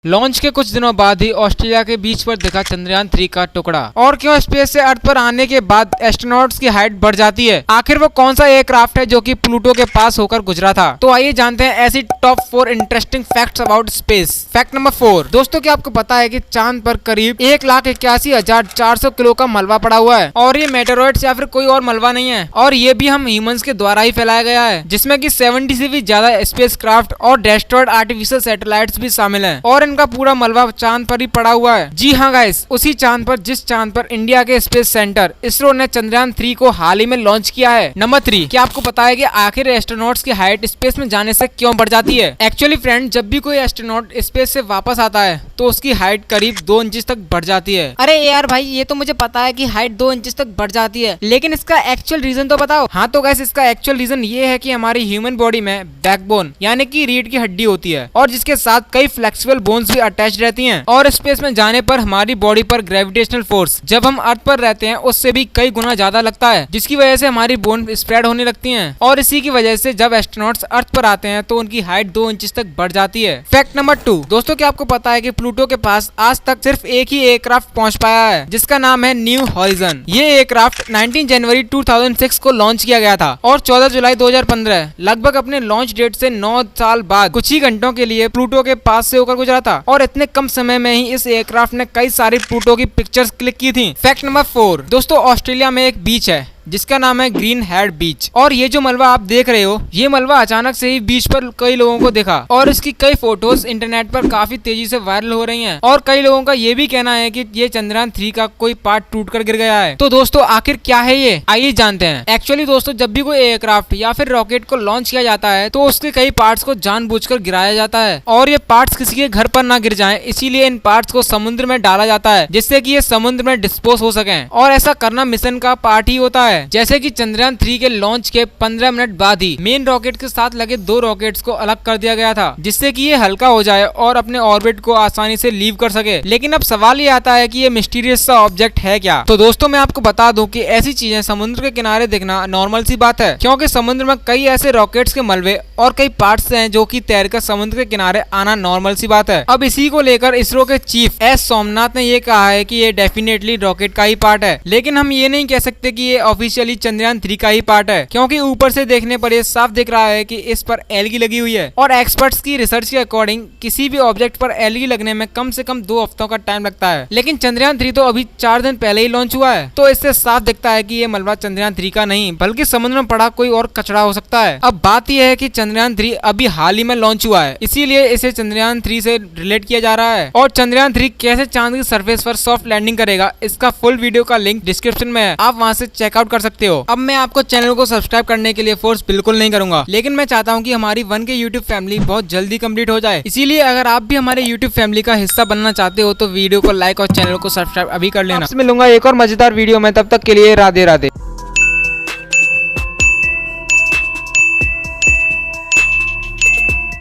Launch के कुछ दिनों बाद ही ऑस्ट्रेलिया के बीच पर दिखा चंद्रयान 3 का टुकड़ा। और क्यों स्पेस से अर्थ पर आने के बाद एस्ट्रोनॉट्स की हाइट बढ़ जाती है? आखिर वो कौन सा एयरक्राफ्ट है जो कि प्लूटो के पास होकर गुजरा था? तो आइए जानते हैं ऐसी top 4 interesting facts about space. Fact number 4, दोस्तों क्या आपको पता है कि चांद पर करीब 1,81,400 किलो का मलबा पड़ा हुआ है और ये मेटेरॉइड्स या फिर कोई और मलबा नहीं है, और ये भी हम ह्यूमंस के द्वारा ही फैलाया गया है, जिसमें कि 70 से भी ज्यादा स्पेस क्राफ्ट और डेस्ट्रॉयड आर्टिफिशियल सैटेलाइट्स भी शामिल है और इनका पूरा मलबा चांद पर ही पड़ा हुआ है। जी हाँ गाइस, उसी चांद पर जिस चांद पर इंडिया के स्पेस सेंटर इसरो ने चंद्रयान 3 को हाल ही में लॉन्च किया है। नंबर 3, क्या आपको पता है कि आखिर एस्ट्रोनॉट्स की हाइट स्पेस में जाने से क्यों बढ़ जाती है? एक्चुअली फ्रेंड, जब भी कोई एस्ट्रोनॉट स्पेस से वापस आता है तो उसकी हाइट करीब 2 इंच तक बढ़ जाती है। अरे यार भाई, ये तो मुझे पता है कि हाइट 2 इंच तक बढ़ जाती है, लेकिन इसका एक्चुअल रीजन तो बताओ। हाँ तो गाइस, इसका एक्चुअल रीजन ये है कि हमारी ह्यूमन बॉडी में बैकबोन यानी कि रीढ़ की हड्डी होती है और जिसके साथ कई फ्लेक्सिबल बोन्स भी अटैच रहती हैं, और स्पेस में जाने पर हमारी बॉडी पर ग्रेविटेशनल फोर्स जब हम अर्थ पर रहते हैं उससे भी कई गुना ज्यादा लगता है, जिसकी वजह से हमारी बोन स्प्रेड होने लगती हैं और इसी की वजह से जब एस्ट्रोनॉट्स अर्थ पर आते हैं तो उनकी हाइट 2 इंच तक बढ़ जाती है। फैक्ट नंबर 2, दोस्तों क्या आपको पता है कि प्लूटो के पास आज तक सिर्फ एक ही एयरक्राफ्ट पहुंच पाया है जिसका नाम है न्यू हॉरिजन। ये एयरक्राफ्ट 19 जनवरी 2006 को लॉन्च किया गया था और 14 जुलाई 2015 लगभग अपने लॉन्च डेट से 9 साल बाद कुछ ही घंटों के लिए प्लूटो के पास से होकर गुजरा था और इतने कम समय में ही इस एयरक्राफ्ट ने कई सारी प्लूटो की पिक्चर्स क्लिक की थी। फैक्ट नंबर 4, दोस्तों ऑस्ट्रेलिया में एक बीच है जिसका नाम है ग्रीन हेड बीच, और ये जो मलबा आप देख रहे हो ये मलबा अचानक से ही बीच पर कई लोगों को दिखा और इसकी कई फोटोज इंटरनेट पर काफी तेजी से वायरल हो रही हैं और कई लोगों का ये भी कहना है कि ये चंद्रयान 3 का कोई पार्ट टूटकर गिर गया है। तो दोस्तों आखिर क्या है ये, आइए जानते हैं। एक्चुअली दोस्तों, जब भी कोई एयरक्राफ्ट या फिर रॉकेट को लॉन्च किया जाता है तो उसके कई पार्ट्स को जानबूझकर गिराया जाता है और ये पार्ट्स किसी के घर पर ना गिर जाएं, इसीलिए इन पार्ट्स को समुद्र में डाला जाता है जिससे कि ये समुद्र में डिस्पोज हो सके, और ऐसा करना मिशन का पार्ट ही होता है। जैसे कि चंद्रयान 3 के लॉन्च के 15 मिनट बाद ही मेन रॉकेट के साथ लगे 2 रॉकेट्स को अलग कर दिया गया था जिससे कि ये हल्का हो जाए और अपने ऑर्बिट को आसानी से लीव कर सके। लेकिन अब सवाल ये आता है कि ये मिस्टीरियस सा ऑब्जेक्ट है क्या? तो दोस्तों मैं आपको बता दूं कि ऐसी चीजें समुद्र के किनारे दिखना नॉर्मल सी बात है, क्योंकि समुद्र में कई ऐसे रॉकेट्स के मलबे और कई पार्ट्स हैं जो कि तैरकर समुद्र के किनारे आना नॉर्मल सी बात है। अब इसी को लेकर इसरो के चीफ एस सोमनाथ ने ये कहा है कि ये डेफिनेटली रॉकेट का ही पार्ट है, लेकिन हम ये नहीं कह सकते कि ये ऑफिशियली चंद्रयान 3 का ही पार्ट है, क्योंकि ऊपर से देखने पर ये साफ दिख रहा है कि इस पर एलगी लगी हुई है और एक्सपर्ट्स की रिसर्च के अकॉर्डिंग किसी भी ऑब्जेक्ट पर एलगी लगने में कम से कम 2 हफ्तों का टाइम लगता है। लेकिन चंद्रयान 3 तो अभी 4 दिन पहले ही लॉन्च हुआ है, तो इससे साफ दिखता है कि ये मलबा चंद्रयान 3 का नहीं बल्कि समुद्र में पड़ा कोई और कचरा हो सकता है। अब बात यह है कि चंद्रयान 3 अभी हाल ही में लॉन्च हुआ है, इसीलिए इसे चंद्रयान 3 से रिलेट किया जा रहा है, और चंद्रयान 3 कैसे चांद की सरफेस पर सॉफ्ट लैंडिंग करेगा इसका फुल वीडियो का लिंक डिस्क्रिप्शन में है, आप वहां से चेकआउट कर सकते हो। अब मैं आपको चैनल को सब्सक्राइब करने के लिए फोर्स बिल्कुल नहीं करूंगा, लेकिन मैं चाहता हूं कि हमारी 1 के यूट्यूब फैमिली बहुत जल्दी कंप्लीट हो जाए, इसीलिए अगर आप भी हमारे यूट्यूब फैमिली का हिस्सा बनना चाहते हो तो वीडियो को लाइक और चैनल को सब्सक्राइब अभी कर लेना। मिलूंगा एक और मजेदार वीडियो में, तब तक के लिए राधे राधे।